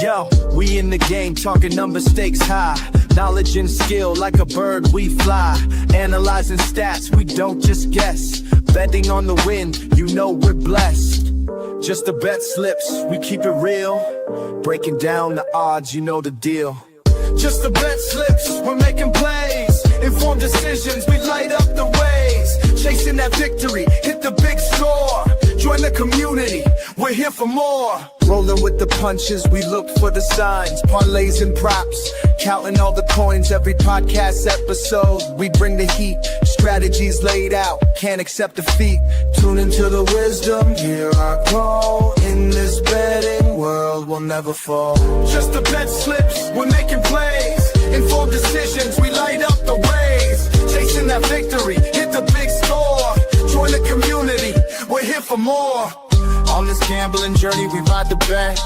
Yo, we in the game, talking number stakes high. Knowledge and skill, like a bird we fly. Analyzing stats, we don't just guess. Betting on the wind, you know we're blessed. Just the bet slips, we keep it real. Breaking down the odds, you know the deal. Just the bet slips, we're making plays. Informed decisions, we light up the ways. Chasing that victory, hit the big score. Join the community, we're here for more. Rolling with the punches, we look for the signs. Parlays and props, counting all the coins. Every podcast episode, we bring the heat. Strategies laid out, can't accept defeat. Tune into the wisdom, hear our call. In this betting world, we'll never fall. Just the bet slips, we're making plays. Informed decisions, we light up the ways. Chasing that victory, hit the big score. Join the community, we're here for more. On this gambling journey, we ride the bet.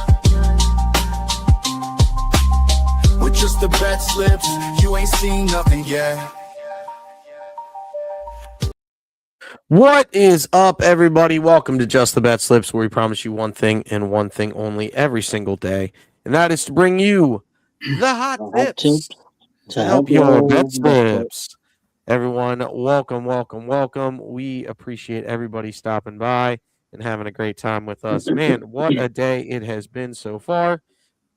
With just the bet slips, you ain't seen nothing yet. What is up, everybody? Welcome to Just the Bet Slips, where we promise you one thing and one thing only every single day, and that is to bring you the hot tips to help your bet slips. Everyone, welcome. We appreciate everybody stopping by and having a great time with us. Man, what a day it has been so far.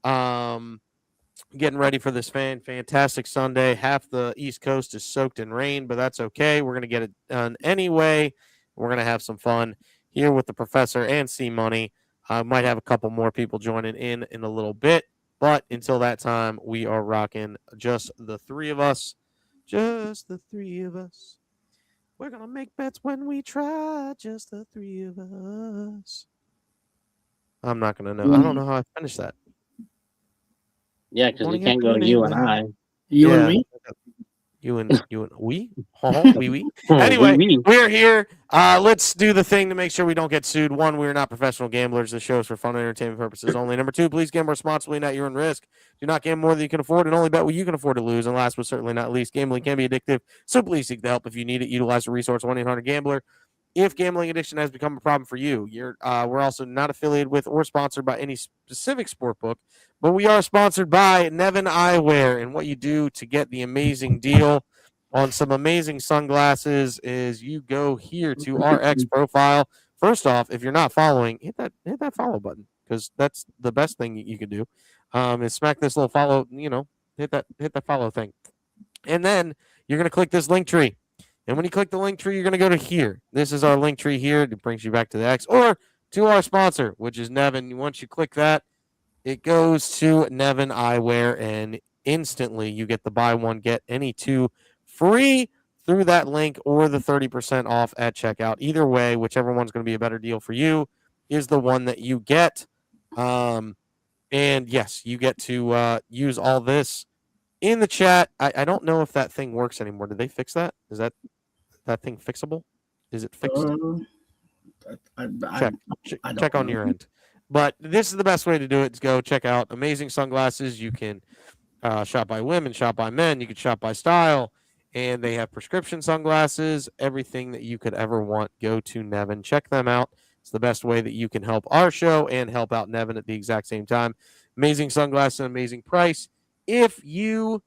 Getting ready for this fantastic Sunday. Half the East Coast is soaked in rain, but that's okay. We're going to get it done anyway. We're going to have some fun here with the professor and C-Money. I might have a couple more people joining in a little bit, but until that time, we are rocking just the three of us. Just the three of us. We're going to make bets when we try. Just the three of us. I'm not going to know. I don't know how I finished that. Yeah, because we can't go you and I. You and me? You and we? We. Anyway, we're here. Let's do the thing to make sure we don't get sued. One, we're not professional gamblers. The show is for fun and entertainment purposes only. Number two, please gamble responsibly, not your own risk. Do not gamble more than you can afford and only bet what you can afford to lose. And last but certainly not least, gambling can be addictive. So please seek the help if you need it. Utilize the resource 1-800-GAMBLER. If gambling addiction has become a problem for you, we're also not affiliated with or sponsored by any specific sport book, but we are sponsored by Nevin Eyewear. And what you do to get the amazing deal on some amazing sunglasses is you go here to our X profile. First off, if you're not following, hit that follow button, because that's the best thing you can do. Is smack this little follow, hit that follow thing. And then you're going to click this link tree. And when you click the link tree, you're going to go to here. This is our link tree here. It brings you back to the X or to our sponsor, which is Nevin. Once you click that, it goes to Nevin Eyewear, and instantly you get the buy one, get any two free through that link, or the 30% off at checkout. Either way, whichever one's going to be a better deal for you is the one that you get. And yes, you get to use all this in the chat. I don't know if that thing works anymore. Did they fix that? Is that thing fixable? Is it fixed? Check on your end. But this is the best way to do it. Is go check out amazing sunglasses. You can shop by women, shop by men. You can shop by style. And they have prescription sunglasses, everything that you could ever want. Go to Nevin. Check them out. It's the best way that you can help our show and help out Nevin at the exact same time. Amazing sunglasses, amazing price. If you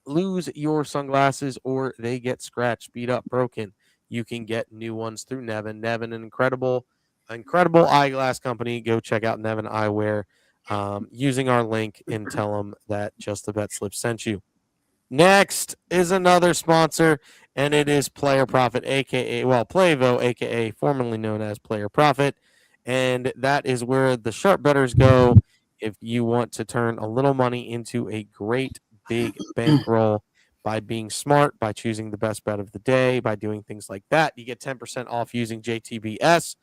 lose your sunglasses or they get scratched, beat up, broken, you can get new ones through Nevin. Nevin, an incredible eyeglass company. Go check out Nevin Eyewear using our link and tell them that Just the Bet Slip sent you. Next is another sponsor, and it is Player Profit, Playvo, a.k.a. formerly known as Player Profit, and that is where the sharp bettors go if you want to turn a little money into a great big bankroll by being smart, by choosing the best bet of the day, by doing things like that. You get 10% off using JTBS,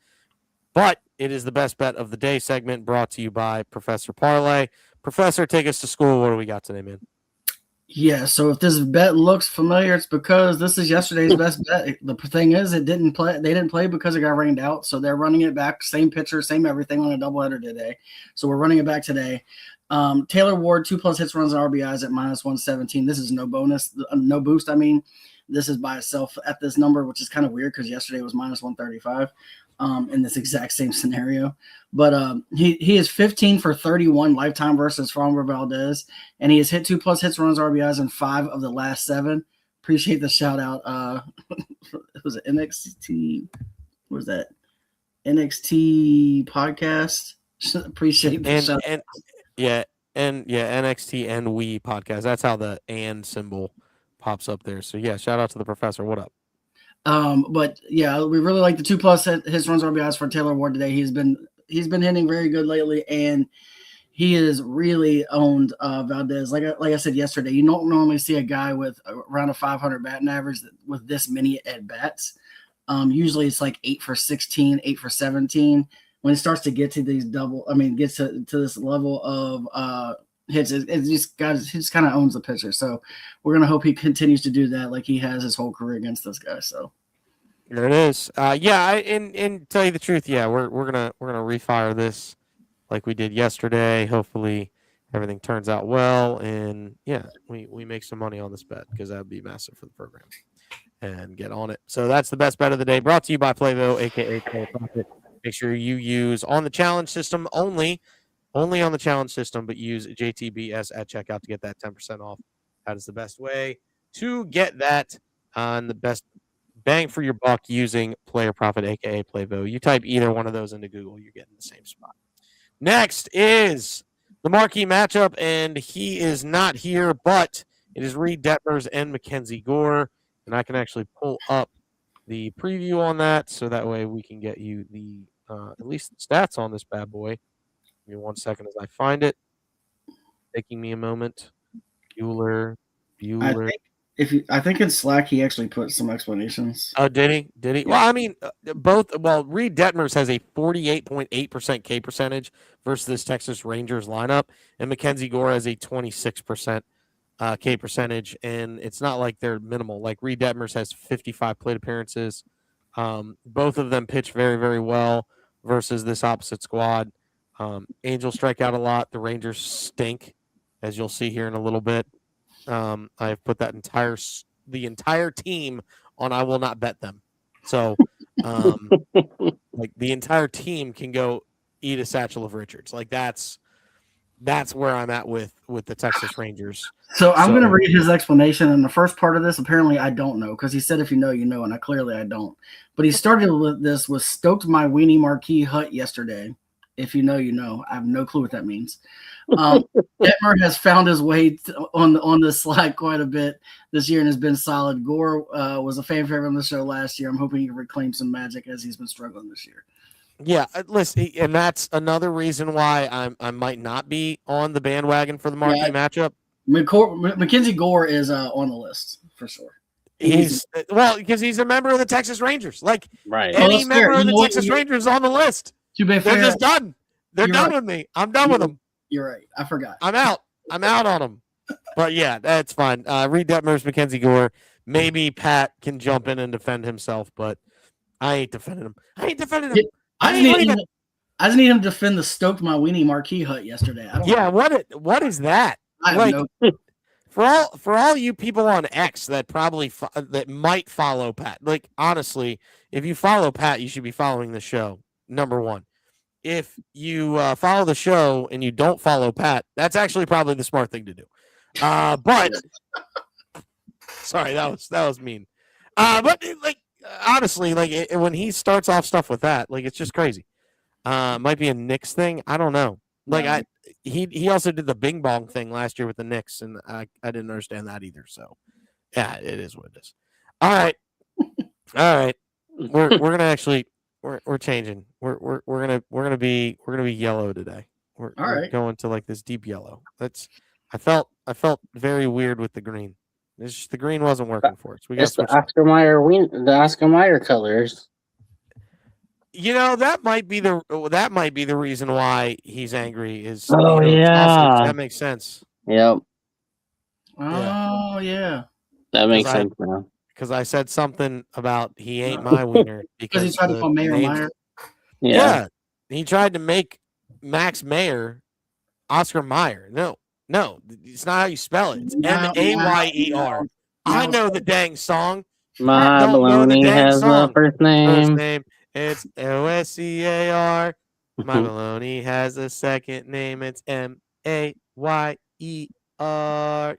but it is the best bet of the day segment brought to you by Professor Parlay. Professor, take us to school. What do we got today, man? Yeah, so if this bet looks familiar, it's because this is yesterday's best bet. The thing is, they didn't play because it got rained out, so they're running it back, same pitcher, same everything on a doubleheader today. So we're running it back today. Taylor Ward, 2+ hits, runs, and RBIs at -117. This is no bonus, no boost. I mean, this is by itself at this number, which is kind of weird because yesterday was minus 135 in this exact same scenario. But he is 15 for 31 lifetime versus Framber Valdez, and he has hit 2+ hits, runs, RBIs in 5 of the last 7. Appreciate the shout out. It was an NXT. What was that? NXT podcast. Appreciate the shout out. NXT and Wii podcast. That's how the and symbol pops up there. So yeah, shout out to the professor. What up? But yeah, we really like the 2+ hits, runs, RBIs for Taylor Ward today. He's been hitting very good lately, and he has really owned Valdez. Like I said yesterday, you don't normally see a guy with around a 500 batting average with this many at bats. Usually it's like 8 for 16, 8 for 17. When it starts to get to these gets to this level of hits, it just kind of owns the pitcher. So we're gonna hope he continues to do that like he has his whole career against this guy. So there it is. And tell you the truth, we're gonna refire this like we did yesterday. Hopefully everything turns out well, and we make some money on this bet because that would be massive for the program. And get on it. So that's the best bet of the day, brought to you by Playvo, aka Play Profit. Make sure you use on the challenge system only on the challenge system, but use JTBS at checkout to get that 10% off. That is the best way to get that on the best bang for your buck using Player Profit, aka Playvo. You type either one of those into Google, you're getting the same spot. Next is the marquee matchup, and he is not here, but it is Reed Detmers and Mackenzie Gore, and I can actually pull up the preview on that, so that way we can get you the at least the stats on this bad boy. Give me 1 second as I find it. Taking me a moment. Bueller. I think in Slack he actually put some explanations. Oh, did he? Yeah. Well, I mean, Reed Detmers has a 48.8% K percentage versus this Texas Rangers lineup, and Mackenzie Gore has a 26% K percentage, and it's not like they're minimal. Like Reed Detmers has 55 plate appearances. Both of them pitch very, very well versus this opposite squad. Angels strike out a lot. The Rangers stink, as you'll see here in a little bit. I've put the entire team on I will not bet them. So, like the entire team can go eat a satchel of Richards. Like that's where I'm at with the Texas Rangers. So I'm going to read his explanation. And the first part of this, apparently I don't know, because he said if you know, you know, and I don't. But he started with this was stoked my weenie marquee hut yesterday. If you know, you know. I have no clue what that means. Detmer has found his way on the Slack quite a bit this year and has been solid. Gore was a fan favorite on the show last year. I'm hoping he can reclaim some magic as he's been struggling this year. Yeah, listen, and that's another reason why I might not be on the bandwagon for the marquee matchup. Mackenzie Gore is on the list for sure. Because he's a member of the Texas Rangers. Like any member of the Texas Rangers is on the list. They're just done. They're done with me. I'm done with them. You're right. I forgot. I'm out on them. But yeah, that's fine. Reed Detmers, Mackenzie Gore. Maybe Pat can jump in and defend himself, but I ain't defending him. I just need him to defend the stoked my weenie marquee hut yesterday. What is that? For all you people on X that probably that might follow Pat. Like honestly, if you follow Pat, you should be following the show. Number one. If you follow the show and you don't follow Pat, that's actually probably the smart thing to do. But sorry, that was mean. But honestly, when he starts off stuff with that, it's just crazy. Might be a Knicks thing. I don't know. He also did the Bing Bong thing last year with the Knicks, and I didn't understand that either. So yeah, it is what it is. All right. We're gonna actually. We're changing. We're gonna be yellow today. We're going to this deep yellow. I felt very weird with the green. The green wasn't working for us. We got the Oscar Mayer colors. You know, that might be the reason why he's angry. That makes sense. Yep. Oh yeah. That makes sense now. Because I said something about he ain't my wiener. Because he tried to call Mayer Meyer. Yeah. He tried to make Max Mayer Oscar Mayer. No, it's not how you spell it. It's Mayer. I know the dang song. My Don't know the baloney dang has song. a first First name. name, it's Oscar. My baloney has a second name. It's Mayer.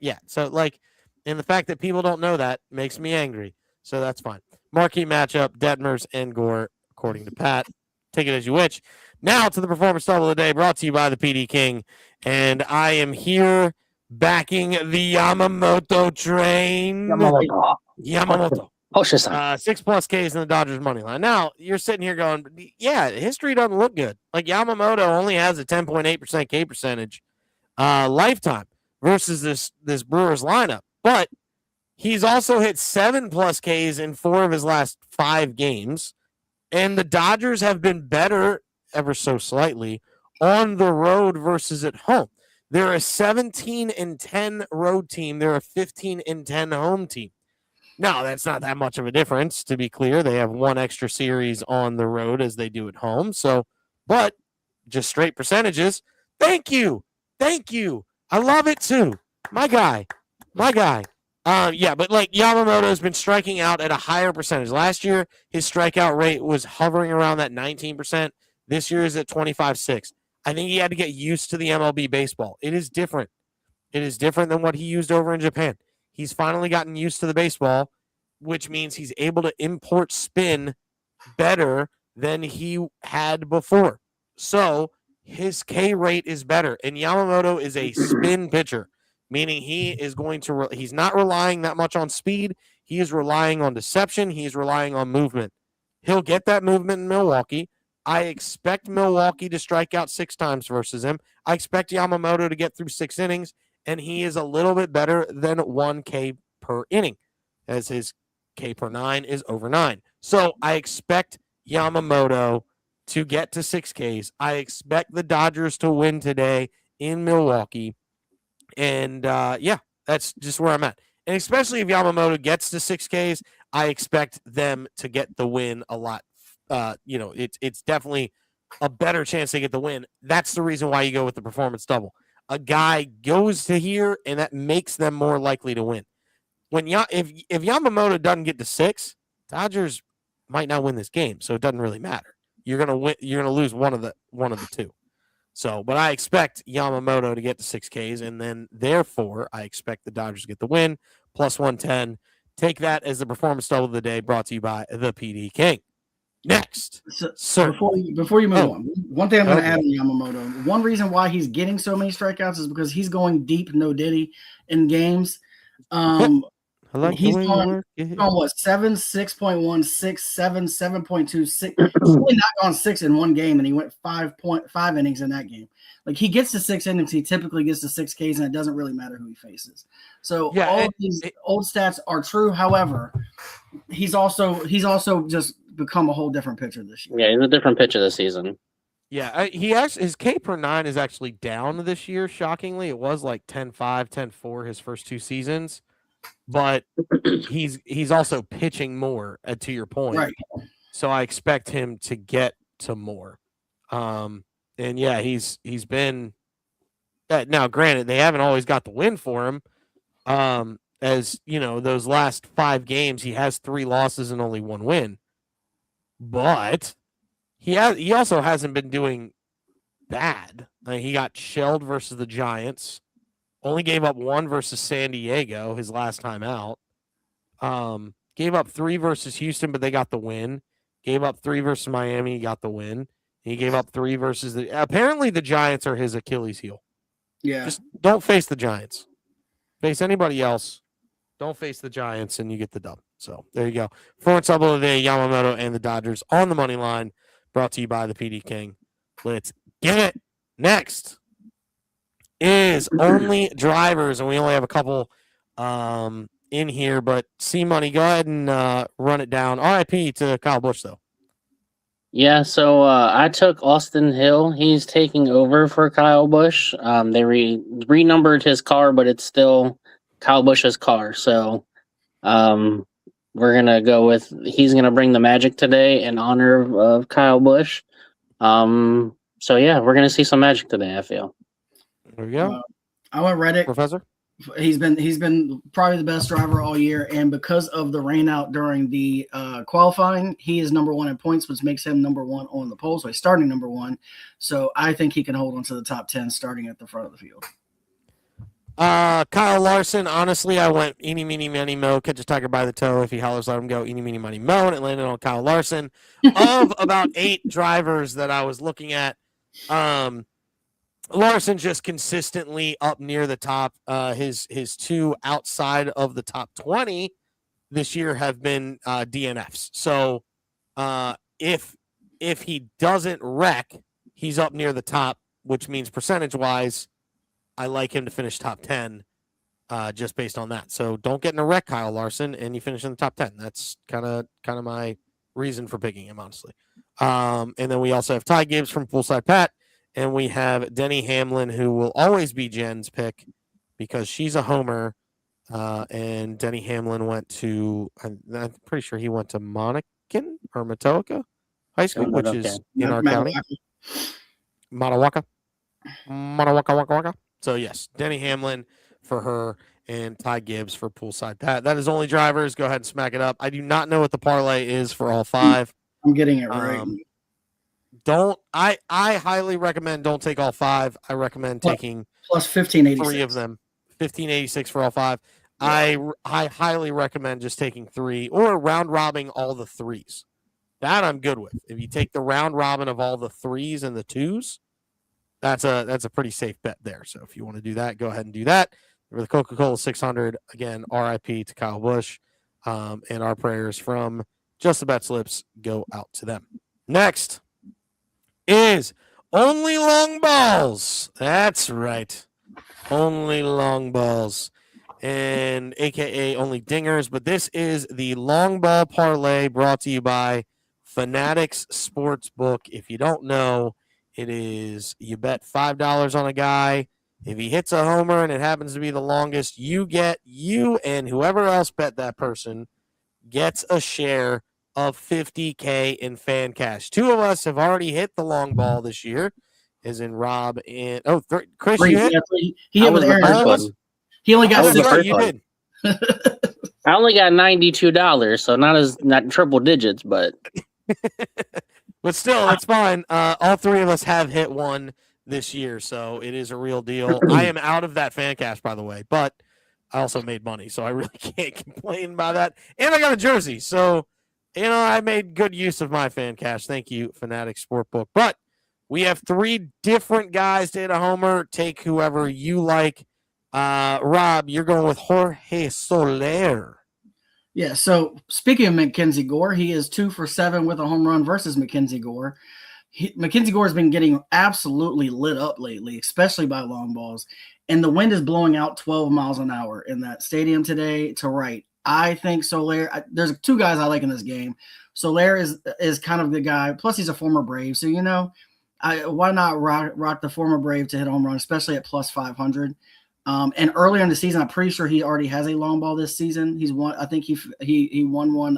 Yeah. So like, and the fact that people don't know that makes me angry. So that's fine. Marquee matchup: Detmers and Gore, according to Pat. Take it as you wish. Now to the performance double of the day, brought to you by the PD King, and I am here backing the Yamamoto train. Yamamoto. 6+ Ks in the Dodgers money line. Now you're sitting here going, yeah, history doesn't look good. Like Yamamoto only has a 10.8% K percentage lifetime versus this Brewers lineup, but he's also hit 7+ Ks in 4 of his last 5 games, and the Dodgers have been better ever so slightly on the road versus at home. They're a 17-10 road team. They're a 15-10 home team. Now, that's not that much of a difference, to be clear. They have 1 extra series on the road as they do at home. So, but just straight percentages. Thank you. Thank you. I love it too. My guy. Yeah, but like Yamamoto's been striking out at a higher percentage. Last year, his strikeout rate was hovering around that 19%. This year is at 25.6. I think he had to get used to the MLB baseball. It is different. It is different than what he used over in Japan. He's finally gotten used to the baseball, which means he's able to import spin better than he had before. So his K rate is better. And Yamamoto is a spin pitcher, meaning he is going to, he's not relying that much on speed. He is relying on deception. He's relying on movement. He'll get that movement in Milwaukee. I expect Milwaukee to strike out 6 times versus him. I expect Yamamoto to get through 6 innings, and he is a little bit better than 1 K per inning, as his K per 9 is over 9. So I expect Yamamoto to get to 6 Ks. I expect the Dodgers to win today in Milwaukee. And yeah, that's just where I'm at. And especially if Yamamoto gets to 6 Ks, I expect them to get the win a lot. It's definitely a better chance to get the win. That's the reason why you go with the performance double. A guy goes to here, and that makes them more likely to win. If Yamamoto doesn't get to 6, Dodgers might not win this game, so it doesn't really matter. You're gonna win. You're gonna lose one of the 2. So, but I expect Yamamoto to get to 6 Ks, and then therefore I expect the Dodgers to get the win. Plus 110. Take that as the performance double of the day, brought to you by the PD King. Next, before you move on, one thing I'm going to add on Yamamoto. One reason why he's getting so many strikeouts is because he's going deep, no diddy in games. He's on what 7, 6.16, 7, 7.26. He's only not gone 6 in one game, and he went 5.5 innings in that game. Like he gets to 6 innings, he typically gets to 6 Ks, and it doesn't really matter who he faces. So all of these old stats are true. However, he's also just become a whole different pitcher this year. Yeah, he's a different pitcher this season. Yeah, his K per 9 is actually down this year. Shockingly, it was like 10.5, 10.4 his first 2 seasons. But he's also pitching more, to your point. Right. So I expect him to get to more. And yeah, he's been now granted they haven't always got the win for him. As you know, those last 5 games he has 3 losses and only 1 win. But he also hasn't been doing bad. He got shelled versus the Giants. Only gave up 1 versus San Diego his last time out. Gave up 3 versus Houston, but they got the win. Gave up 3 versus Miami, got the win. He gave up 3 versus apparently the Giants are his Achilles heel. Yeah. Just don't face the Giants. Face anybody else. Don't face the Giants, and you get the dub. So there you go. Performance double of the day, Yamamoto and the Dodgers on the money line. Brought to you by the PD King. Let's get it. Next is only drivers, and we only have a couple in here, but C-Money, go ahead and run it down. RIP to Kyle Busch, though. Yeah, so I took Austin Hill. He's taking over for Kyle Busch. They renumbered his car, but it's still Kyle Busch's car. So we're going to go with he's going to bring the magic today in honor of Kyle Busch. So, yeah, we're going to see some magic today, I feel. There we go. I went Reddick. Professor? He's been probably the best driver all year, and because of the rain out during the qualifying, he is number one in points, which makes him number one on the pole. So he's starting number one. So I think he can hold on to the top 10 starting at the front of the field. Kyle Larson, honestly, I went eeny, meeny, miny, mo, catch a tiger by the toe. If he hollers, let him go, eeny, meeny, miny, mo, and it landed on Kyle Larson. Of about 8 drivers that I was looking at, Larson's just consistently up near the top. His 2 outside of the top 20 this year have been DNFs. So if he doesn't wreck, he's up near the top, which means percentage-wise, I like him to finish top 10 just based on that. So don't get in a wreck, Kyle Larson, and you finish in the top 10. That's kind of my reason for picking him, honestly. And then we also have Ty Gibbs from Poolside Pat, and we have Denny Hamlin, who will always be Jen's pick because she's a homer. And Denny Hamlin went to, I'm pretty sure he went to Monacan or Matoaka High School, which is in our county. Manawaka. So, yes, Denny Hamlin for her and Ty Gibbs for Poolside Pat. That is only drivers. Go ahead and smack it up. I do not know what the parlay is for all 5. I'm getting it right. I highly recommend don't take all 5. I recommend taking plus 1586. 3 of them. 1586 for all 5. Yeah. I highly recommend just taking 3 or round robbing all the 3s. That I'm good with. If you take the round robin of all the 3s and the 2s, that's a pretty safe bet there. So if you want to do that, go ahead and do that. For the Coca-Cola 600, again, RIP to Kyle Busch, and our prayers from Just the BetSlips go out to them. Next is Only Long Balls. That's right. Only Long Balls. And AKA Only Dingers. But this is the Long Ball Parlay brought to you by Fanatics Sportsbook. If you don't know, it is you bet $5 on a guy. If he hits a homer and it happens to be the longest, you and whoever else bet that person gets a share of $50K in fan cash. 2 of us have already hit the long ball this year, as in Rob and Chris. You hit? He hit with Aaron. He only got 6. You did. I only got $92, so not triple digits, but but still, that's fine. All 3 of us have hit one this year, so it is a real deal. I am out of that fan cash, by the way, but I also made money, so I really can't complain about that. And I got a jersey, so I made good use of my fan cash. Thank you, Fanatics Sportbook. But we have 3 different guys to hit a homer. Take whoever you like. Rob, you're going with Jorge Soler. Yeah, so speaking of Mackenzie Gore, he is 2 for 7 with a home run versus Mackenzie Gore. Mackenzie Gore has been getting absolutely lit up lately, especially by long balls. And the wind is blowing out 12 miles an hour in that stadium today to right. I think Soler, there's 2 guys I like in this game. Soler is kind of the guy. Plus, he's a former Brave. So, why not rock the former Brave to hit a home run, especially at plus 500. And earlier in the season, I'm pretty sure he already has a long ball this season. He's won. I think he won one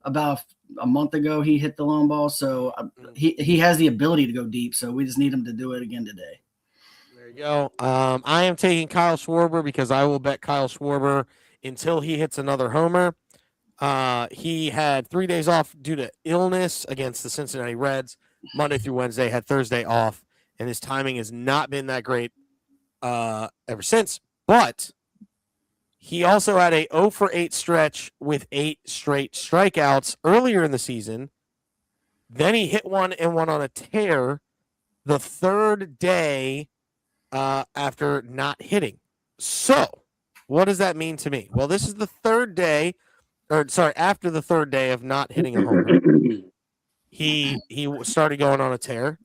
about a month ago. He hit the long ball, so he has the ability to go deep. So we just need him to do it again today. There you go. I am taking Kyle Schwarber because I will bet Kyle Schwarber until he hits another homer. He had 3 days off due to illness against the Cincinnati Reds. Monday through Wednesday, had Thursday off, and his timing has not been that great ever since. But he also had a 0 for 8 stretch with 8 straight strikeouts earlier in the season. Then he hit one and went on a tear the 3rd day after not hitting. So what does that mean to me? Well, this is the 3rd day, after the 3rd day of not hitting a homer. He started going on a tear.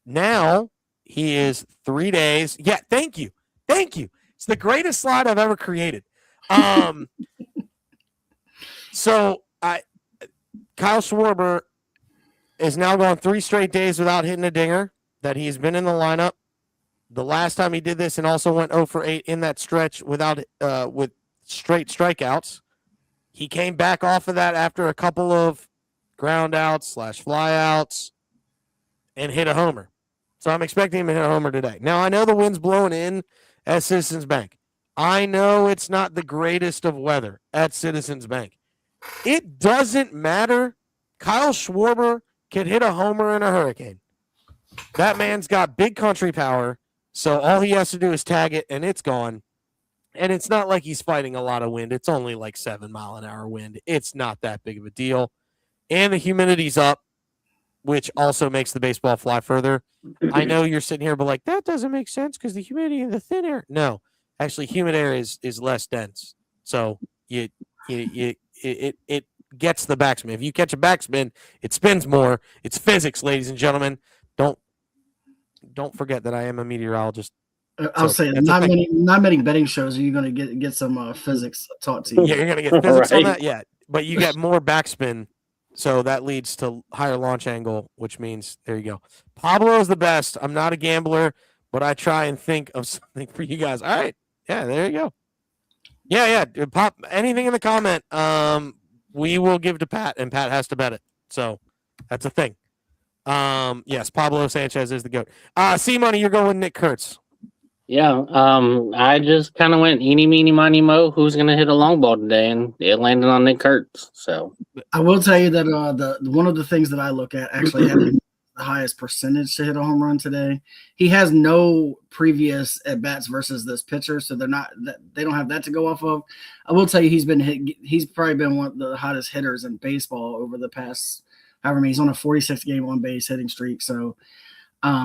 Now he is 3 days. Yeah, thank you. It's the greatest slide I've ever created. So Kyle Schwarber is now gone 3 straight days without hitting a dinger that he's been in the lineup. The last time he did this and also went 0 for 8 in that stretch with straight strikeouts. He came back off of that after a couple of ground outs / flyouts and hit a homer. So I'm expecting him to hit a homer today. Now, I know the wind's blowing in at Citizens Bank. I know it's not the greatest of weather at Citizens Bank. It doesn't matter. Kyle Schwarber can hit a homer in a hurricane. That man's got big country power, so all he has to do is tag it, and it's gone. And it's not like he's fighting a lot of wind. It's only like 7-mile-an-hour wind. It's not that big of a deal. And the humidity's up, which also makes the baseball fly further. I know you're sitting here, but like, that doesn't make sense because the humidity in the thin air. No, actually, humid air is less dense. So it gets the backspin. If you catch a backspin, it spins more. It's physics, ladies and gentlemen. Don't forget that I am a meteorologist. I'll say not many betting shows are you going to get some physics taught to you. Yeah, you're going to get physics on that. Yeah, but you get more backspin, so that leads to higher launch angle, which means there you go. Pablo is the best. I'm not a gambler, but I try and think of something for you guys. All right, yeah, there you go. Yeah. Pop anything in the comment. We will give to Pat, and Pat has to bet it. So that's a thing. Yes, Pablo Sanchez is the GOAT. C-Money, you're going with Nick Kurtz. Yeah, I just kind of went eeny, meeny, miny, mo. Who's going to hit a long ball today? And it landed on Nick Kurtz. So I will tell you that the one of the things that I look at actually having the highest percentage to hit a home run today. He has no previous at bats versus this pitcher, so they don't have that to go off of. I will tell you he's probably been one of the hottest hitters in baseball over the past however many. He's on a 46 game on base hitting streak. So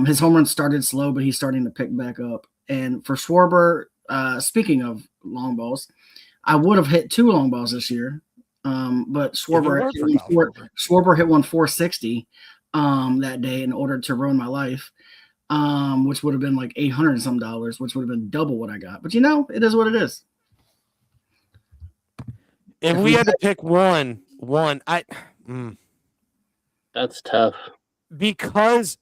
his home run started slow, but he's starting to pick back up. And for Schwarber, speaking of long balls, I would have hit 2 long balls this year, but Schwarber hit one 460 that day in order to ruin my life, which would have been like $800 and some, which would have been double what I got. But it is what it is. If we had to pick one, that's tough. Because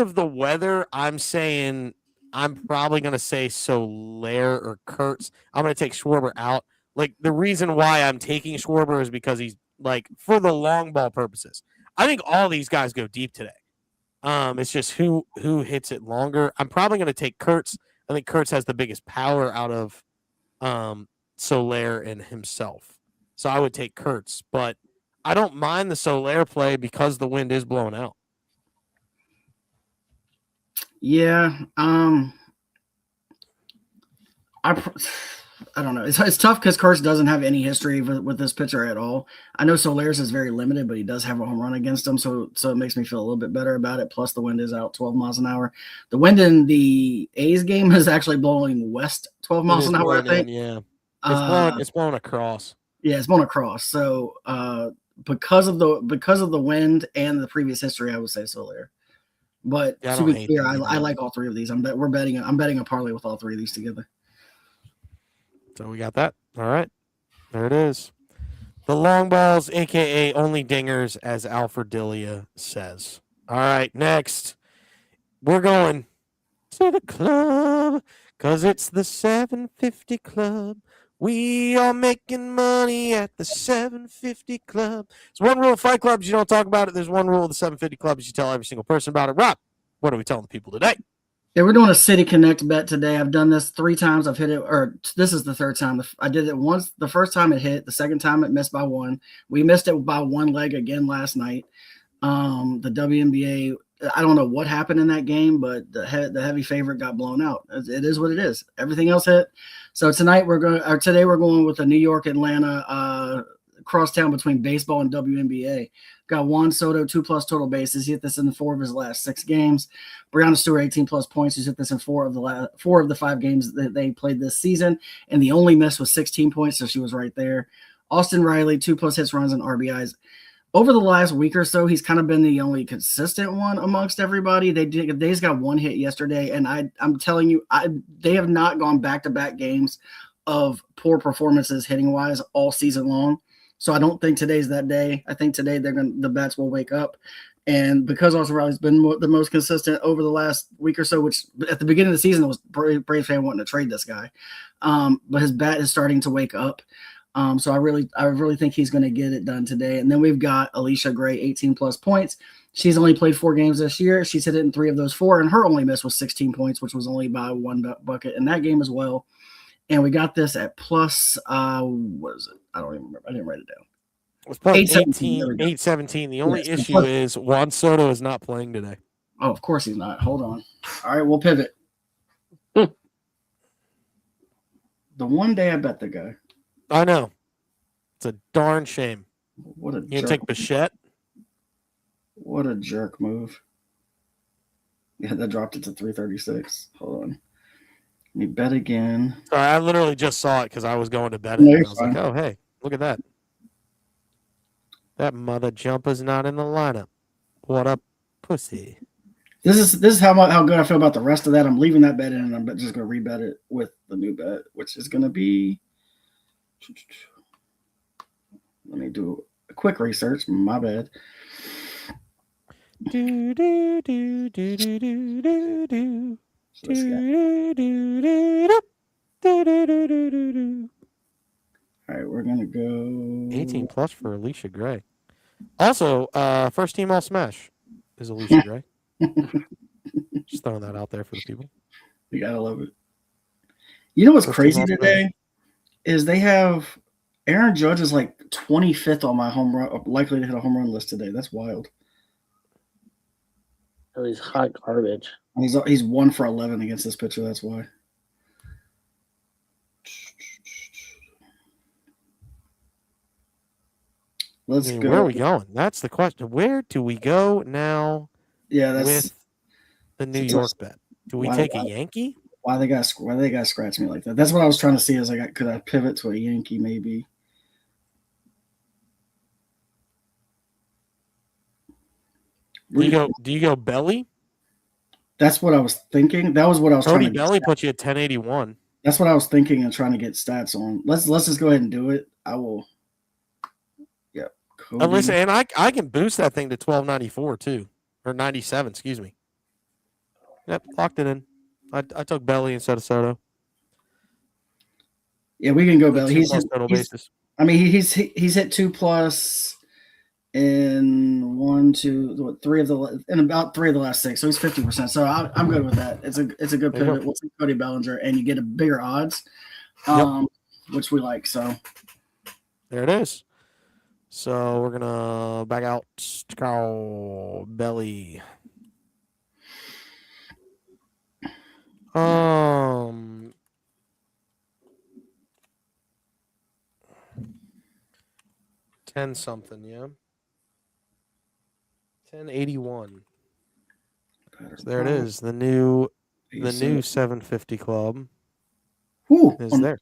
of the weather, I'm saying I'm probably going to say Soler or Kurtz. I'm going to take Schwarber out. Like, the reason why I'm taking Schwarber is because he's, like, for the long ball purposes. I think all these guys go deep today. It's just who hits it longer. I'm probably going to take Kurtz. I think Kurtz has the biggest power out of Soler and himself. So I would take Kurtz. But I don't mind the Soler play because the wind is blowing out. Yeah, I don't know. It's tough because Kurtz doesn't have any history with this pitcher at all. I know Soler's is very limited, but he does have a home run against him, so it makes me feel a little bit better about it. Plus, the wind is out 12 miles an hour. The wind in the A's game is actually blowing west 12 miles an hour, I think. Yeah, it's blowing across. Yeah, it's blowing across. So because of the wind and the previous history, I would say Soler. But to be clear, I like all 3 of these. I'm betting a parlay with all 3 of these together. So we got that. All right. There it is. The long balls, a.k.a. only dingers, as Alfred Delia says. All right, next. We're going to the club because it's the 750 Club. We are making money at the 750 Club. There's one rule of Fight Clubs. You don't talk about it. There's one rule of the 750 Clubs. You tell every single person about it. Rob, what are we telling the people today? Yeah, we're doing a City Connect bet today. I've done this 3 times. I've hit it, or this is the 3rd time. I did it once. The first time it hit. The second time it missed by 1. We missed it by 1 leg again last night. The WNBA, I don't know what happened in that game, but the heavy favorite got blown out. It is what it is. Everything else hit. So today we're going with the New York Atlanta crosstown between baseball and WNBA. Got Juan Soto 2+ total bases. He hit this in 4 of his last 6 games. Breanna Stewart 18+ points. He's hit this in 4 of the 5 games that they played this season, and the only miss was 16 points, so she was right there. Austin Riley 2+ hits, runs, and RBIs. Over the last week or so, he's kind of been the only consistent one amongst everybody. They just got 1 hit yesterday, and I'm telling you, they have not gone back-to-back games of poor performances hitting-wise all season long. So I don't think today's that day. I think today the bats will wake up. And because Austin Riley's been the most consistent over the last week or so, which at the beginning of the season was Brave fan wanting to trade this guy, but his bat is starting to wake up. So I really think he's going to get it done today. And then we've got Alicia Gray, 18+ points. She's only played 4 games this year. She's hit it in 3 of those 4, and her only miss was 16 points, which was only by 1 bucket in that game as well. and we got this at plus. What is it? I don't even remember. I didn't write it down. It was plus 817. 817. The only Yes, issue is Juan Soto is not playing today. Oh, of course he's not. Hold on. All right, we'll pivot. Hmm. The one day I bet the guy. I know. It's a darn shame. What a You jerk. take Bichette? What a jerk move. Yeah, that dropped it to 336. Hold on. Let me bet again. Sorry, I literally just saw it because I was going to bet it. No, And I you're was like, fine. oh, hey, look at that. That mother jumper's not in the lineup. What a pussy. This is how good I feel about the rest of that. I'm leaving that bet in, and I'm just going to rebet it with the new bet, which is going to be. Let me do a quick research. My bad. Do, do, do, do, do, do, do, do. So this guy. Do, do, do, do, do, do, do, do, do, do. All right, we're going to go. 18 plus for Alicia Gray. Also, first team all smash is Alicia Gray. Just throwing that out there for the people. You got to love it. You know what's First crazy team all today? Is they have Aaron Judge is like 25th on my home run, likely to hit a home run list today. That's wild. Oh, he's hot garbage. He's 1 for 11 against this pitcher. That's why. Let's go. Where are we going? That's the question. Where do we go now? Yeah, that's with the New York bet. Do we take a Yankee? Why they got to scratch me like that? That's what I was trying to see. Is could I pivot to a Yankee maybe? Do you go belly? That's what I was thinking. That was what I was Cody trying to belly puts you at 1081. That's what I was thinking and trying to get stats on. Let's just go ahead and do it. I will. Yep. Listen, and I can boost that thing to 1294 too, or 97. Excuse me. Yep, locked it in. I took belly instead of Soto. Yeah, we can go belly. He's hit 2+ in about 3 of the last 6, so he's 50%. So I'm good with that. It's a good pivot. We'll see Cody Bellinger, and you get a bigger odds, which we like. So there it is. So we're gonna back out Carl belly. 10 something, yeah. 1081. So there it is. The new 750 club is there.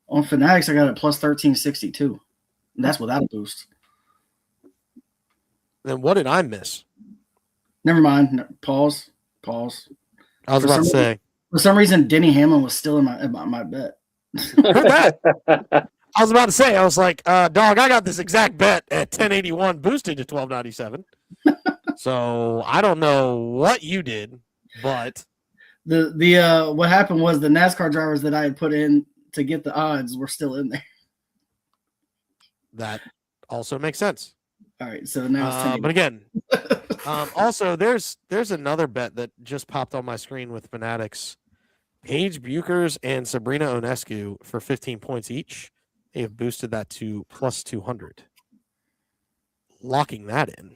On Fanatics, I got it plus 1362. And that's without a boost. Then what did I miss? Never mind. No, pause. I was about to say. For some reason, Denny Hamlin was still in my bet. Heard that. I was about to say, I was like, dog, I got this exact bet at 1081 boosted to 1297. So I don't know what you did, but the what happened was the NASCAR drivers that I had put in to get the odds were still in there. That also makes sense. All right, so now it's 10. But again, also there's another bet that just popped on my screen with Fanatics. Paige Buchers and Sabrina Ionescu for 15 points each. They have boosted that to plus 200. Locking that in.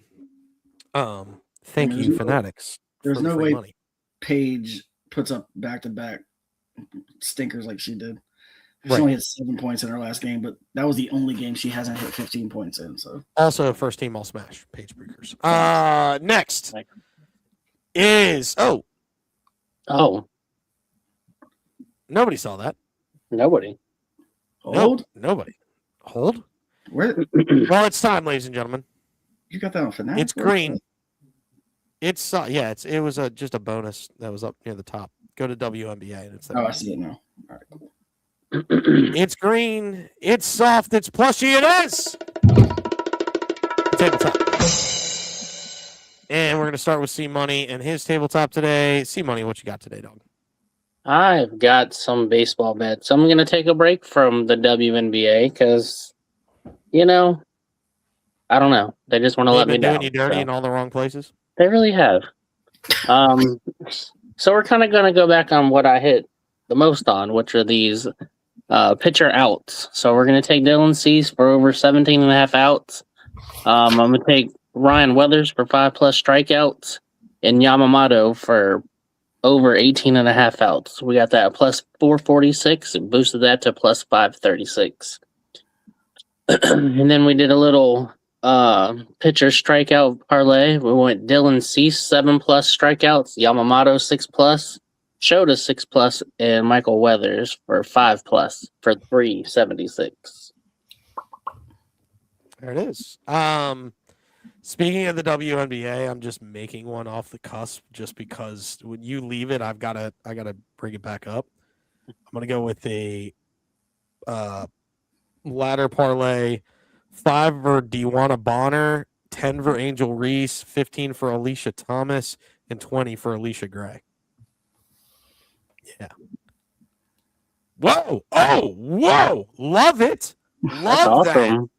Thank you, Fanatics. There's no way money. Paige puts up back-to-back stinkers like she did. She Right. only had 7 points in her last game, but that was the only game she hasn't hit 15 points in. So also first team all smash, Paige Buchers. Next is nobody saw that. Nobody. Hold? Nobody. Hold? Where? Well, it's time, ladies and gentlemen. You got that on Fanatics? It's green. It's it was just a bonus that was up near the top. Go to WNBA and it's there. Oh, I see it now. All right, cool. It's green. It's soft. It's plushy. It is. Tabletop. And we're going to start with C Money and his tabletop today. C Money, what you got today, dog? I've got some baseball bets. I'm going to take a break from the WNBA because, I don't know. They just want to let me down. Doing you dirty in all the wrong places? They really have. So we're kind of going to go back on what I hit the most on, which are these Pitcher outs. So we're going to take Dylan Cease for over 17.5 outs. I'm going to take Ryan Weathers for 5+ strikeouts and Yamamoto for over 18.5 outs. We got that at plus 446 and boosted that to plus 536. And then we did a little pitcher strikeout parlay. We went Dylan Cease 7+ strikeouts, Yamamoto 6+, Shota 6+, and Michael Weathers for 5+ for 376. There it is. Speaking of the WNBA, I'm just making one off the cusp just because when you leave it, I gotta bring it back up. I'm gonna go with a ladder parlay, 5 for Dewana Bonner, 10 for Angel Reese, 15 for Alicia Thomas, and 20 for Alicia Gray. Yeah. Whoa! Oh, whoa! Love it. Love that. Awesome.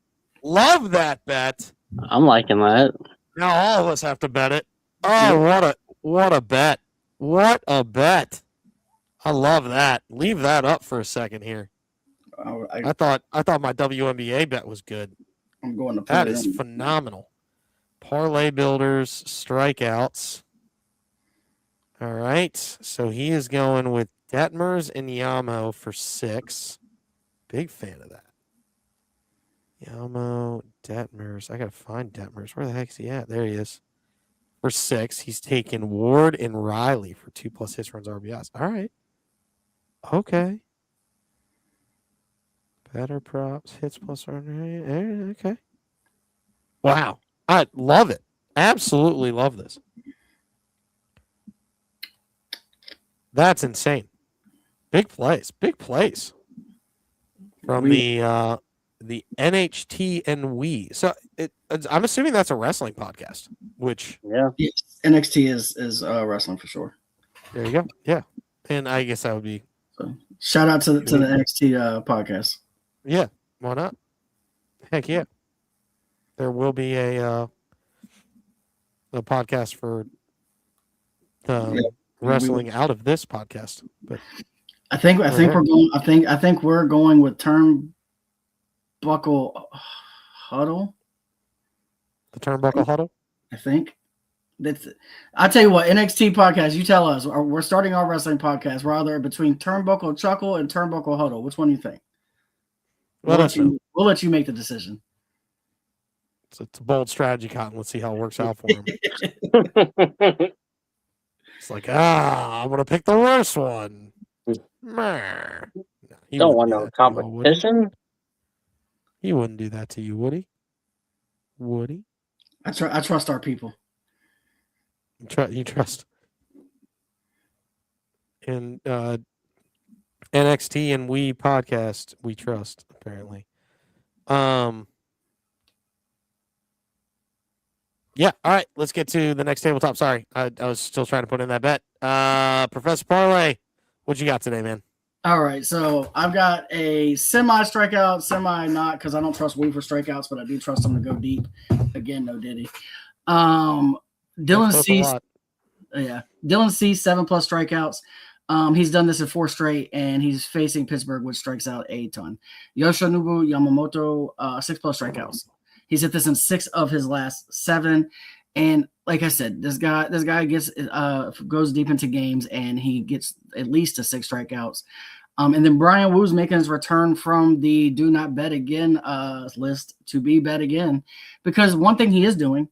Love that bet. I'm liking that. Now all of us have to bet it. Oh, what a bet. What a bet. I love that. Leave that up for a second here. I thought my WNBA bet was good. I'm going to put That it is in. phenomenal. Parlay builders, strikeouts. All right. So he is going with Detmers and Yamo for 6. Big fan of that. Yamo, Detmers. I got to find Detmers. Where the heck is he at? There he is. For 6. He's taken Ward and Riley for 2+ hits, runs, RBIs. All right. Okay. Better props, hits plus run. Okay. Wow. I love it. Absolutely love this. That's insane. Big plays. Big plays. From the NHT and we. So I'm assuming that's a wrestling podcast, which Yeah. Yes, NXT is wrestling for sure. there you go. Yeah. And I guess that would be So shout out to the NXT podcast. yeah, why not? Heck yeah. There will be a podcast for the wrestling out of this podcast. But I think we're going with Turnbuckle Huddle. the Turnbuckle Huddle. I think I tell you what, NXT podcast. You tell us. We're starting our wrestling podcast. We're either between Turnbuckle Chuckle and Turnbuckle Huddle. Which one do you think? We'll let you make the decision. It's a bold strategy, Cotton. Let's see how it works out for him. It's like, I'm gonna pick the worst one. Nah. He Don't wouldn't want do no that to you, would he? competition. He wouldn't do that to you, would he? Would he? I trust our people. You trust. And NXT and we podcast, we trust, apparently. Yeah, all right, let's get to the next tabletop. Sorry, I was still trying to put in that bet. Professor Parlay, what you got today, man? All right, so I've got a semi-strikeout, semi-not, because I don't trust Wee for strikeouts, but I do trust him to go deep. Again, no Diddy. Dylan Cease, Dylan Cease, 7+ strikeouts. He's done this in 4 straight, and he's facing Pittsburgh, which strikes out a ton. Yoshinobu Yamamoto, 6+ strikeouts. He's hit this in 6 of his last 7. And like I said, this guy gets goes deep into games, and he gets at least to 6 strikeouts. And then Brian Woo's making his return from the do not bet again list to be bet again, because one thing he is doing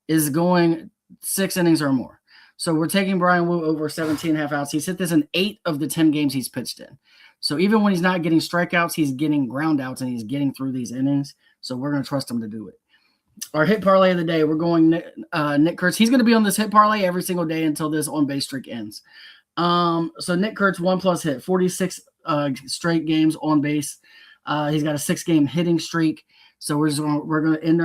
is going 6 innings or more. So we're taking Brian Woo over 17.5 outs. He's hit this in 8 of the 10 games he's pitched in. So even when he's not getting strikeouts, he's getting ground outs, and he's getting through these innings. So we're going to trust him to do it. Our hit parlay of the day, we're going Nick Kurtz. He's going to be on this hit parlay every single day until this on-base streak ends. So Nick Kurtz, 1+ hit, 46 straight games on base. He's got a 6-game hitting streak. So we're going to end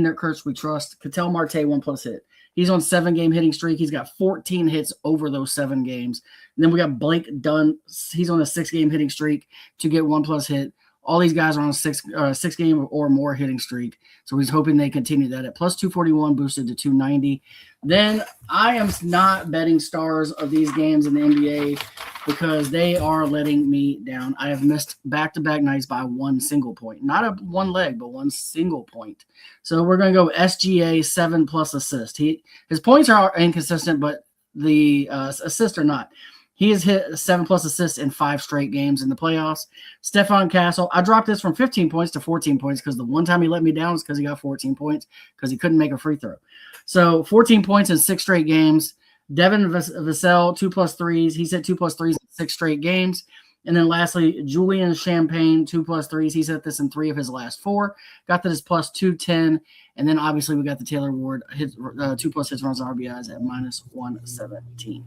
Nick Kurtz. We trust. Ketel Marte, 1+ hit. He's on 7-game hitting streak. He's got 14 hits over those 7 games. And then we got Blake Dunn. He's on a 6-game hitting streak to get 1+ hit. All these guys are on a 6-game or more hitting streak. So he's hoping they continue that at plus 241, boosted to 290. Then I am not betting stars of these games in the NBA because they are letting me down. I have missed back-to-back nights by one single point. Not one leg, but one single point. So we're going to go SGA 7+ assist. His points are inconsistent, but the assists are not. He has hit 7+ assists in 5 straight games in the playoffs. Stephon Castle, I dropped this from 15 points to 14 points because the one time he let me down was because he got 14 points because he couldn't make a free throw. So 14 points in 6 straight games. Devin Vassell, 2+ threes. He's hit 2+ threes in 6 straight games. And then lastly, Julian Champagne, 2+ threes. He's hit this in 3 of his last 4. Got that as plus 210. And then obviously we got the Taylor Ward, 2+ hits, runs, RBIs at minus 117.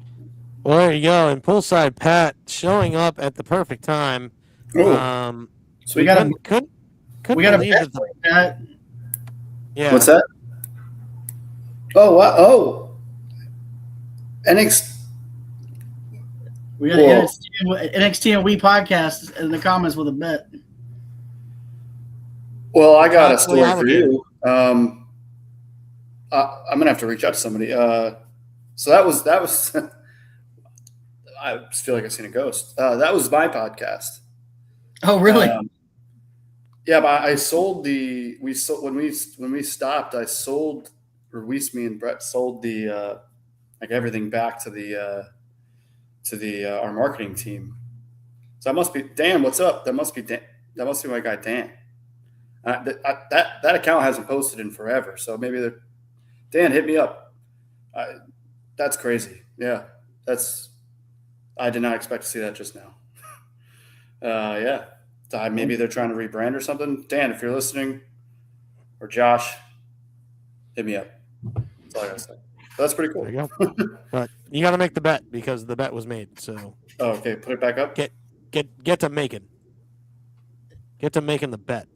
Well, there you go. And poolside Pat showing up at the perfect time. So we got couldn't believe bet it. for that. Yeah. What's that? Oh, wow. Oh. NXT. We got NXT and We podcast in the comments with a bet. Well, I got a story for you. I'm gonna have to reach out to somebody. So that was. I just feel like I've seen a ghost. That was my podcast. Oh, really? Yeah, but I sold when we stopped. I sold, or me and Brett sold the like everything back to the our marketing team. So that must be Dan. What's up? That must be Dan. That must be my guy Dan. That account hasn't posted in forever, so maybe Dan, hit me up. That's crazy. Yeah, I did not expect to see that just now. Yeah, maybe they're trying to rebrand or something. Dan, if you're listening, or Josh, hit me up. That's all I gotta say. That's pretty cool. There you go. But you got to make the bet because the bet was made. So. Oh, okay, put it back up. Get to making. Get to making the bet.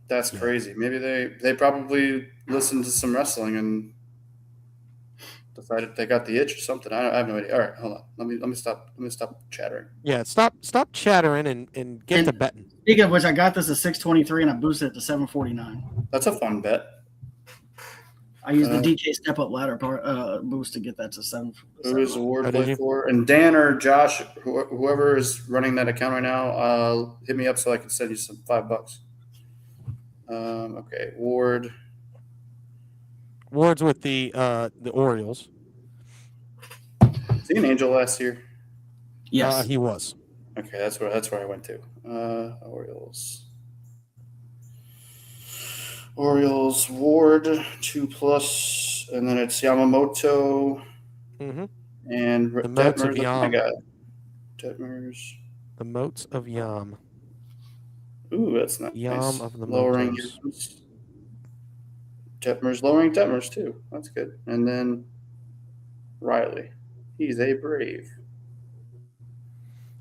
That's crazy. Maybe they probably listened to some wrestling and decided they got the itch or something. I have no idea. All right, hold on. Let me stop chattering. Yeah, stop chattering and get to betting. Speaking of which, I got this at 623 and I boosted it to 749. That's a fun bet. I used the DK step up ladder boost to get that to 7. Who is award play for? And Dan or Josh, whoever is running that account right now, hit me up so I can send you some $5. Okay, Ward's with the Orioles. Is he an Angel last year? Yes, he was. Okay, that's where I went to. Orioles Ward 2+, and then it's Yamamoto and the Moats of Yam. Detmers. The Moats of Yam. Ooh, that's not Yam nice. of the Lowering Motos. Detmers, lowering Detmers too. That's good. And then Riley. He's a Brave.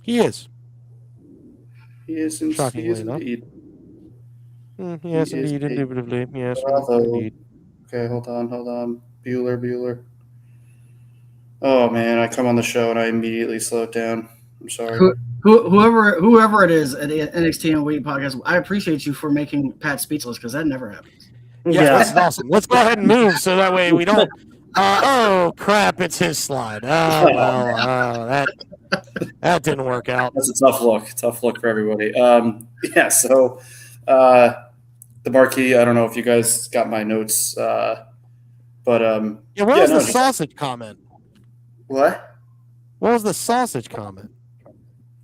He is. He is indeed. Yes, indeed, indubitably. Yes, indeed. Okay, hold on. Bueller. Oh man, I come on the show and I immediately slow it down. I'm sorry. Whoever it is at the NXT and We podcast, I appreciate you for making Pat speechless because that never happens. Yeah, that's awesome. Let's go ahead and move so that way we don't. Oh crap! It's his slide. Oh well, that didn't work out. That's a tough look for everybody. Yeah. So the marquee. I don't know if you guys got my notes, but yeah. What was the sausage comment? What? What was the sausage comment?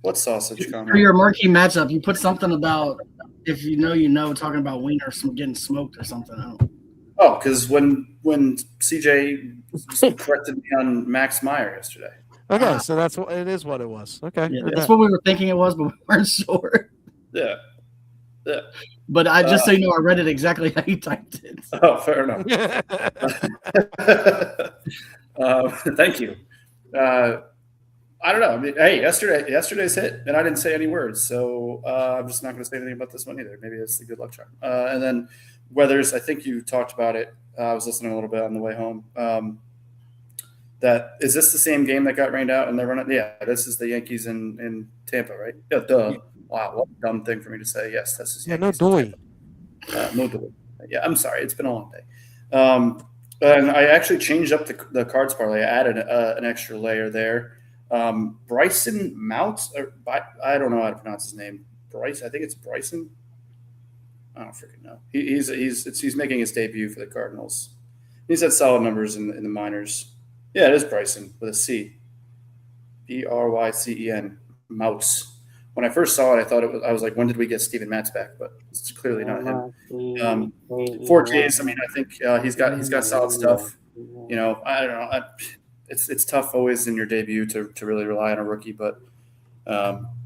What sausage comment? For your marquee matchup, you put something about if you know, talking about Wiener getting smoked or something. I don't. Oh, because when CJ corrected me on Max Meyer yesterday. Okay, so that's what it is. What it was. Okay, yeah, that's what we were thinking it was, but we weren't sure. Yeah. But I just so you know, I read it exactly how you typed it. Oh, fair enough. Thank you. I don't know. I mean, hey, yesterday's hit, and I didn't say any words, so I'm just not going to say anything about this one either. Maybe it's a good luck charm. And then Weathers, I think you talked about it. I was listening a little bit on the way home. Is this the same game that got rained out and they're running? Yeah, this is the Yankees in Tampa, right? Yeah, duh. Wow, what a dumb thing for me to say. Yes, this is Yankees. Yeah, no doy. No doy. Yeah, I'm sorry. It's been a long day. And I actually changed up the cards parlay. I added an extra layer there. Bryson Mounts, I don't know how to pronounce his name. Bryce, I think it's Bryson. I don't freaking know. He's making his debut for the Cardinals. He's had solid numbers in the minors. Yeah, it is Bryson with a C. Brycen Mouse. When I first saw it, I was like, when did we get Steven Matz back? But it's clearly not him. 4Ks. I mean, I think he's got solid stuff. You know, I don't know. It's tough always in your debut to really rely on a rookie, but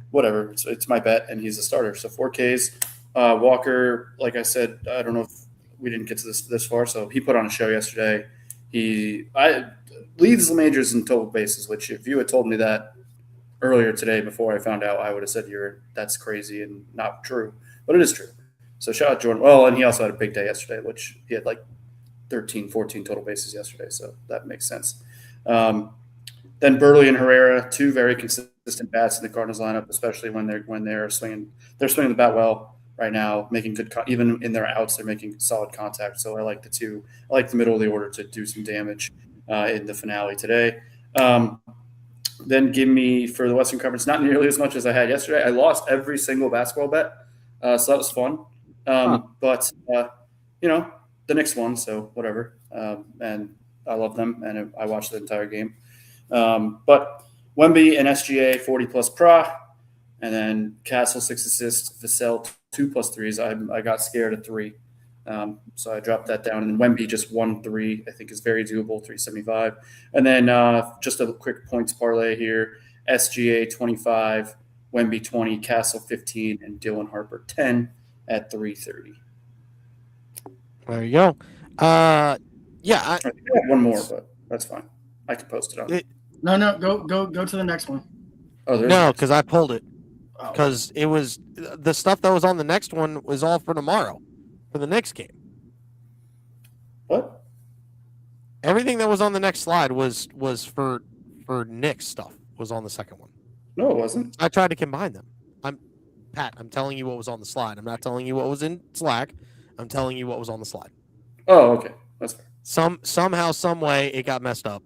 whatever. It's my bet, and he's a starter. So 4Ks. Walker, like I said, I don't know if we didn't get to this far. So he put on a show yesterday. I leads the majors in total bases, which if you had told me that earlier today before I found out, I would have said that's crazy and not true. But it is true. So shout out Jordan. Well, and he also had a big day yesterday, which he had like 13, 14 total bases yesterday. So that makes sense. Then Burley and Herrera, two very consistent bats in the Cardinals lineup, especially when they're swinging. They're swinging the bat well right now, making good even in their outs, they're making solid contact. So I like the two. I like the middle of the order to do some damage in the finale today. Then give me for the Western Conference, not nearly as much as I had yesterday. I lost every single basketball bet, so that was fun. But the Knicks won, so whatever. And I love them, and I watched the entire game. But Wemby and SGA 40+ PRA, and then Castle 6 assists, Vassell 2+ threes. I got scared at 3, so I dropped that down. And then Wemby just 1-3, I think is very doable, 375. And then just a quick points parlay here: SGA 25, Wemby 20, Castle 15, and Dylan Harper 10 at 330. There you go. I think I have one more, but that's fine. I can post it on. No, go to the next one. Oh, no, because I pulled it. Because it was the stuff that was on the next one was all for tomorrow, for the next game. What? Everything that was on the next slide was for Knicks stuff was on the second one. No, it wasn't. I tried to combine them. I'm telling you what was on the slide. I'm not telling you what was in Slack. I'm telling you what was on the slide. Oh, okay, that's fair. Somehow, some way, it got messed up.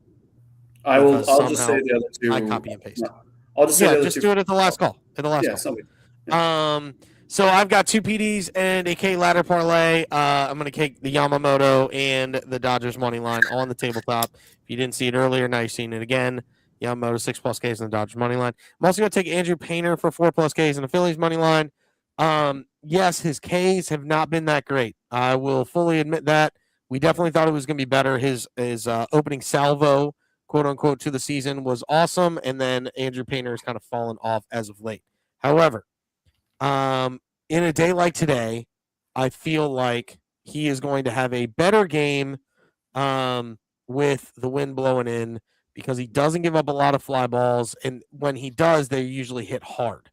I'll just say the other two. I copy and paste. No, I'll just say the other just two. do it at the last call. At the last call. Somebody. Yeah. So I've got 2 PDs and a K ladder parlay. I'm going to take the Yamamoto and the Dodgers money line on the tabletop. If you didn't see it earlier, now you've seen it again. Yamamoto 6+ Ks and the Dodgers money line. I'm also going to take Andrew Painter for 4+ Ks and the Phillies money line. Yes, his Ks have not been that great. I will fully admit that. We definitely thought it was going to be better. His opening salvo, quote unquote, to the season was awesome, and then Andrew Painter has kind of fallen off as of late. However, in a day like today, I feel like he is going to have a better game with the wind blowing in because he doesn't give up a lot of fly balls, and when he does, they usually hit hard.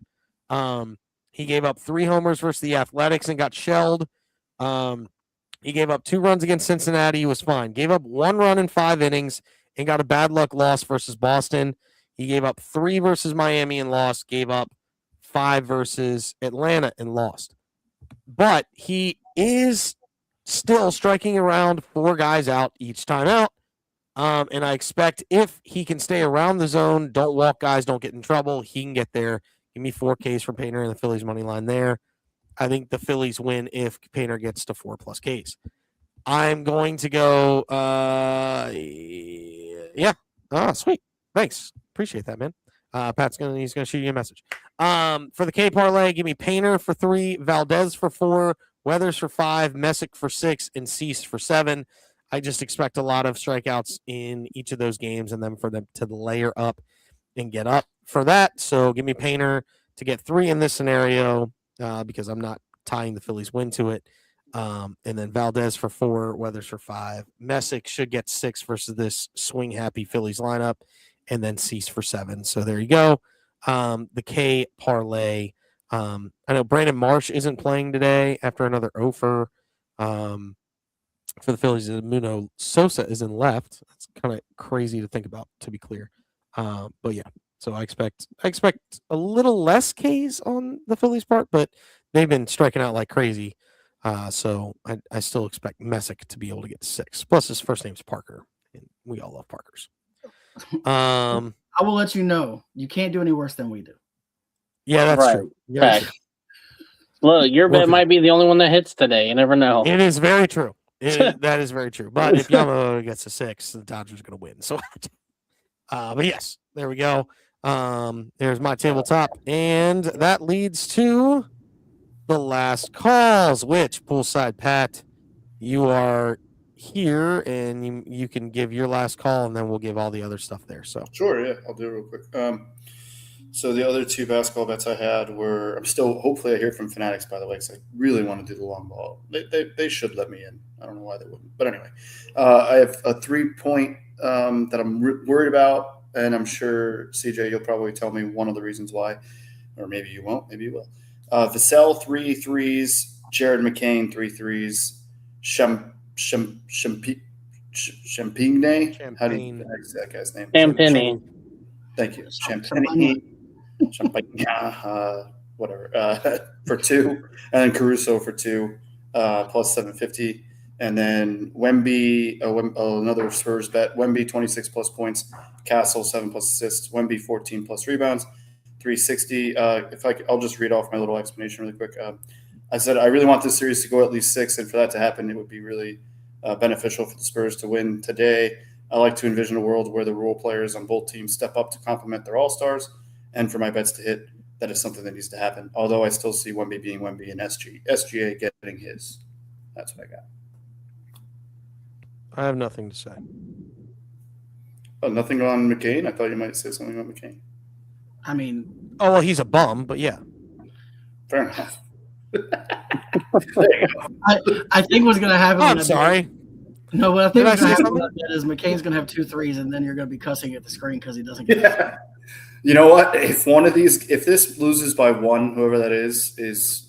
He gave up 3 homers versus the Athletics and got shelled. He gave up 2 runs against Cincinnati. He was fine. Gave up 1 run in 5 innings and got a bad luck loss versus Boston. He gave up 3 versus Miami and lost. Gave up 5 versus Atlanta and lost. But he is still striking around 4 guys out each time out. And I expect if he can stay around the zone, don't walk guys, don't get in trouble, he can get there. Give me 4 Ks from Painter and the Phillies money line there. I think the Phillies win if Painter gets to 4+ Ks. I'm going to go, sweet. Thanks. Appreciate that, man. He's gonna shoot you a message. For the K parlay, give me Painter for 3, Valdez for 4, Weathers for 5, Messick for 6, and Cease for 7. I just expect a lot of strikeouts in each of those games, and then for them to layer up and get up for that. So give me Painter to get 3 in this scenario because I'm not tying the Phillies win to it. And then Valdez for 4, Weathers for 5. Messick should get 6 versus this swing happy Phillies lineup, and then Cease for 7. So there you go. The K parlay. I know Brandon Marsh isn't playing today after another offer. For the Phillies, Muno Sosa is in left. That's kind of crazy to think about, to be clear. But yeah, so I expect a little less Ks on the Phillies' part, but they've been striking out like crazy. So I still expect Messick to be able to get 6. Plus, his first name's Parker, and we all love Parkers. I'll I will let you know. You can't do any worse than we do. Yeah, that's Right. true. Very true. Look, your bet might be the only one that hits today. You never know. It is very true. That is very true. But if Yamamoto gets a 6, the Dodgers are going to win. So, but yes, there we go. There's my tabletop, and that leads to the last calls. Which poolside Pat, you are here, and you can give your last call, and then we'll give all the other stuff there. So sure, yeah, I'll do it real quick. So the other 2 basketball bets I had were, hopefully I hear from Fanatics, by the way, because I really want to do the long ball. They should let me in. I don't know why they wouldn't. But anyway, I have a 3-point that I'm worried about, and I'm sure, CJ, you'll probably tell me one of the reasons why, or maybe you won't. Maybe you will. Vassell 3 threes, Jared McCain 3 threes, Champagne. How do you pronounce that guy's name? Champagne. Thank you. Champagne. Whatever. For 2. And then Caruso for 2, plus 750. And then Wemby, another Spurs bet. Wemby 26 plus points. Castle 7 plus assists. Wemby 14 plus rebounds. 360. I'll just read off my little explanation really quick. I said I really want this series to go at least 6, and for that to happen, it would be really beneficial for the Spurs to win today. I like to envision a world where the role players on both teams step up to complement their all-stars, and for my bets to hit, that is something that needs to happen. Although I still see Wemby being Wemby and SGA getting his. That's what I got. I have nothing to say. Oh, nothing on McCain? I thought you might say something on McCain. I mean, well, he's a bum, but yeah. Fair enough. I think what's going to happen. I'm sorry. No, what I think what's going to happen is McCain's going to have 2 threes, and then you're going to be cussing at the screen because he doesn't get it. You know what? If this loses by 1, whoever that is,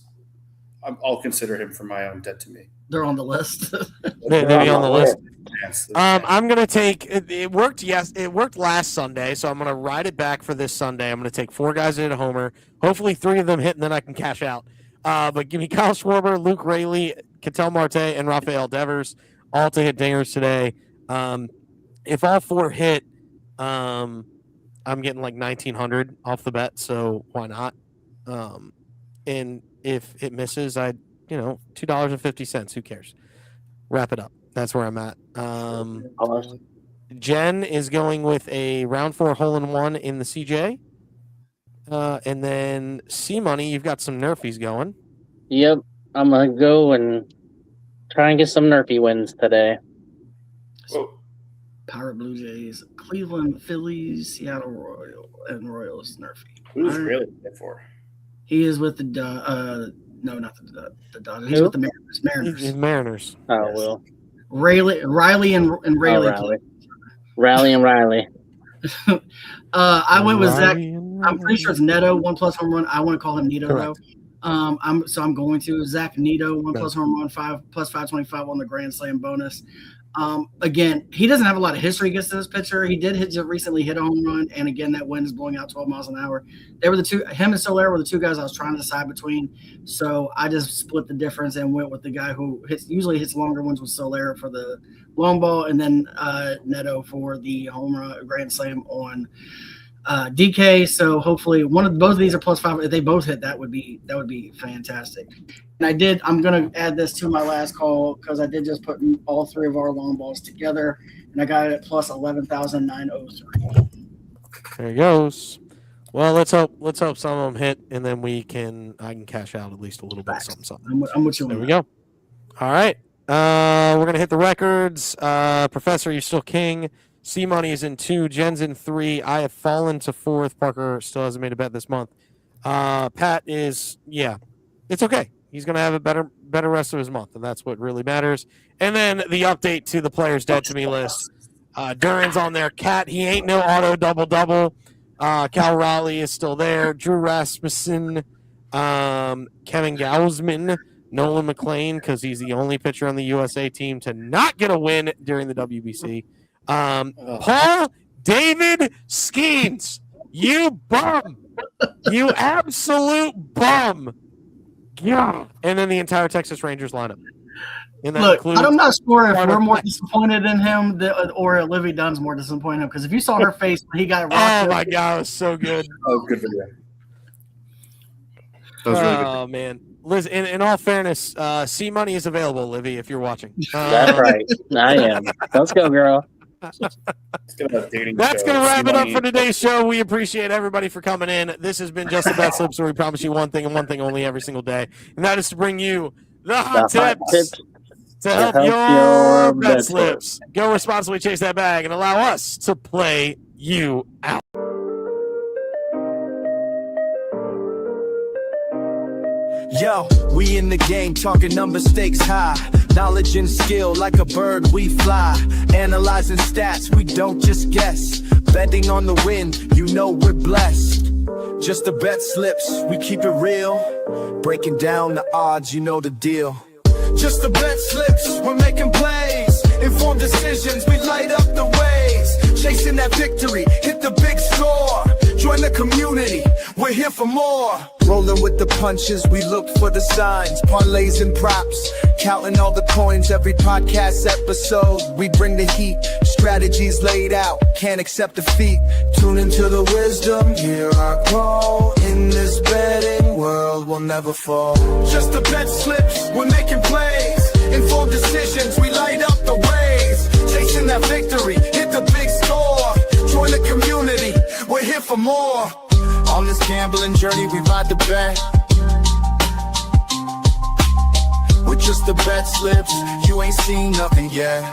I'll consider him for my own debt to me. They're on the list. They'll be on the list. I'm going to take it worked. Yes, it worked last Sunday, so I'm going to ride it back for this Sunday. I'm going to take 4 guys that hit a homer. Hopefully 3 of them hit, and then I can cash out. But give me Kyle Schwarber, Luke Raley, Ketel Marte, and Rafael Devers, all to hit dingers today. If all 4 hit, I'm getting like 1,900 off the bet, so why not? And if it misses, $2.50. Who cares? Wrap it up. That's where I'm at. Jen is going with a round 4 hole-in-one in the CJ. And then C-Money, you've got some Nerfies going. Yep. I'm going to go and try and get some Nerfy wins today. Whoa. Pirate Blue Jays, Cleveland Phillies, Seattle Royals Nerfy. Who's really there for? He is with the no, not the Dodgers. He's with the Mariners. He's Mariners. Oh, yes. Well. Riley and Rayleigh. Riley and Riley. I went with Zach. I'm pretty sure it's Neto 1+ home run. I want to call him Neto though. I'm going to Zach Neto 1+ home run, 5 plus 525 on the Grand Slam bonus. Again, he doesn't have a lot of history against this pitcher. He did recently hit a home run, and again, that wind is blowing out 12 miles an hour. They were the two. Him and Soler were the 2 guys I was trying to decide between. So I just split the difference and went with the guy who usually hits longer ones with Soler for the long ball, and then Neto for the home run Grand Slam on DK. So hopefully both of these are +5. If they both hit, that would be fantastic. And I'm going to add this to my last call because I did just put all 3 of our long balls together, and I got it at plus 11,903. There he goes. Well, let's hope some of them hit, and then I can cash out at least a little bit, something. I'm with you. There we go. All right. We're going to hit the records. Professor, you're still king. C-Money is in 2. Jen's in 3. I have fallen to 4th. Parker still hasn't made a bet this month. Pat is, it's okay. He's going to have a better rest of his month, and that's what really matters. And then the update to the players dead to me list. Duran's on there. Cat, he ain't no auto double-double. Cal Raleigh is still there. Drew Rasmussen, Kevin Gausman, Nolan McLean, because he's the only pitcher on the USA team to not get a win during the WBC. Paul David Skeens, you bum. You absolute bum. Yeah. And then the entire Texas Rangers lineup. And that Look, includes I'm not sure if part we're of- more disappointed in him or Olivia Dunn's more disappointed in him. Because if you saw her face when he got rocked, Oh my god, it was so good. Oh, good video. That was really good. Oh man, Liz. In all fairness, C Money is available, Livy, if you're watching. That's right. I am. Let's go, girl. Let's get a dating That's show. going to wrap it up C-Money. for today's show. We appreciate everybody for coming in. This has been Just the BetSlips, where we promise you one thing and one thing only every single day, and that is to bring you the hot tips to help your bet slips. Go responsibly, chase that bag, and allow us to play you out. Yo, we in the game, talking numbers, stakes high. Knowledge and skill, like a bird we fly. Analyzing stats, we don't just guess. Betting on the win, you know we're blessed. Just the bet slips, we keep it real. Breaking down the odds, you know the deal. Just the bet slips, we're making plays. Informed decisions, we light up the waves. Chasing that victory, hit the big score. Join the community, we're here for more. Rolling with the punches, we look for the signs. Parlays and props, counting all the coins every podcast episode. We bring the heat, strategies laid out, can't accept defeat. Tune into the wisdom, hear our call. In this betting world, we'll never fall. Just the bet slips, we're making plays. Informed decisions, we light up the waves. Chasing that victory, hit the big score. Join the community, we're here for more. On this gambling journey, we ride the bet. With just the bet slips, you ain't seen nothing yet.